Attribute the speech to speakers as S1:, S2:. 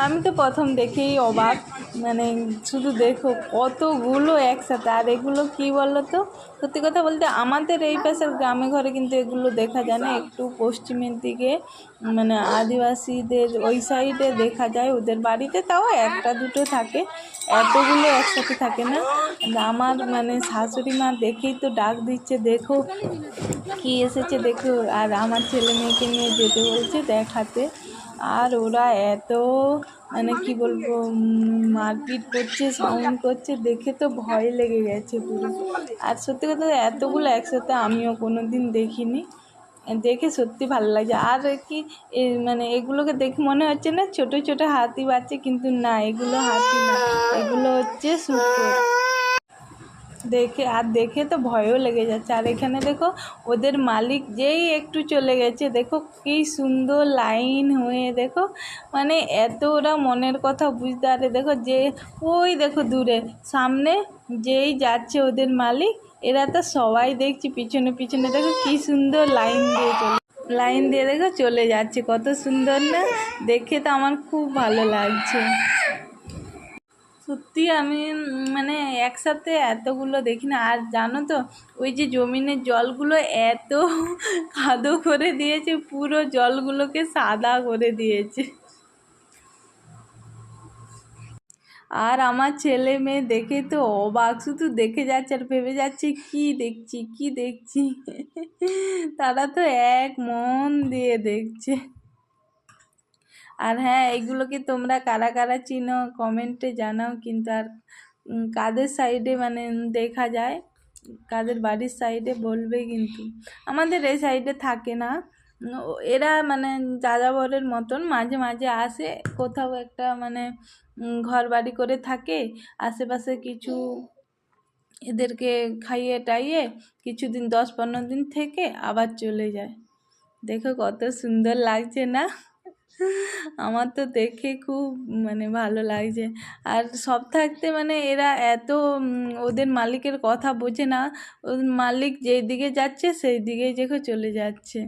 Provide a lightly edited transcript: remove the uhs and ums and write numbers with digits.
S1: আমি তো প্রথম দেখেই অবাক, মানে শুধু দেখো কতগুলো একসাথে। আর এগুলো কি বলো তো, সত্যি কথা বলতে আমাদের এই পাশের গ্রামে ঘরে কিন্তু এগুলো দেখা যায় না, একটু পশ্চিমের দিকে মানে আদিবাসীদের ওই সাইডে দেখা যায়, ওদের বাড়িতে তাও একটা দুটো থাকে, এতগুলো একসাথে থাকে না। আমার মানে শাশুড়ি মা দেখেই তো ডাক দিচ্ছে, দেখো কি এসেছে দেখো, আর আমার ছেলে মেয়েকে নিয়ে যেতে বলছে দেখাতে। আর ওরা এত মানে কি বলবো মারপিট করছে, সাউন্ড করছে, দেখে তো ভয় লেগে গেছে পুরো। আর সত্যি কথা এতগুলো একসাথে আমিও কোনো দিন দেখিনি, দেখে সত্যি ভালো লাগছে। আর কি মানে এগুলোকে দেখে মনে হচ্ছে না ছোট ছোট হাতি বাচ্চা, কিন্তু না, এগুলো হাতি না, এগুলো হচ্ছে শুকর। দেখে তো ভয়ও লেগে যাচ্ছে। আর এখানে দেখো ওদের মালিক যেই একটু চলে গেছে, দেখো কি সুন্দর লাইন হয়ে, দেখো মানে এত ওরা মনের কথা বুঝতে পারে। দেখো যে ওই দেখো দূরে সামনে যেই যাচ্ছে ওদের মালিক, এরা তো সবাই দেখছি পিছনে পিছনে, দেখো কি সুন্দর লাইন দিয়ে দেখো চলে যাচ্ছে, কত সুন্দর না, দেখে তো আমার খুব ভালো লাগছে। সত্যি আমি মানে একসাথে এতগুলো দেখি না। আর জানো তো ওই যে জমিনের জলগুলো এত কাদো করে দিয়েছে, পুরো জলগুলোকে সাদা করে দিয়েছে। আর আমার ছেলে মেয়ে দেখে তো অবাক, শুধু দেখে যাচ্ছে আর ভেবে যাচ্ছে কি দেখছি কি দেখছি। তারা তো এক মন দিয়ে দেখছে। আর হ্যাঁ, এগুলোকে তোমরা কারা কারা চিনো কমেন্টে জানাও কিন্তু। আর কাদের সাইডে মানে দেখা যায়, কাদের বাড়ির সাইডে বলবে কিন্তু। আমাদের এই সাইডে থাকে না। এরা মানে যাযাবরের মতন মাঝে মাঝে আসে, কোথাও একটা মানে ঘর বাড়ি করে থাকে আশেপাশে কিছু, এদেরকে খাইয়ে টাইয়ে কিছুদিন 10-15 দিন থেকে আবার চলে যায়। দেখো কত সুন্দর লাগছে না, আমার তো দেখে খুব মানে ভালো লাগছে। আর সব থাকতে মানে এরা এত ওদের মালিকের কথা বোঝে না, ওদের মালিক যেই দিকে যাচ্ছে সেই দিকেই দেখো চলে যাচ্ছে।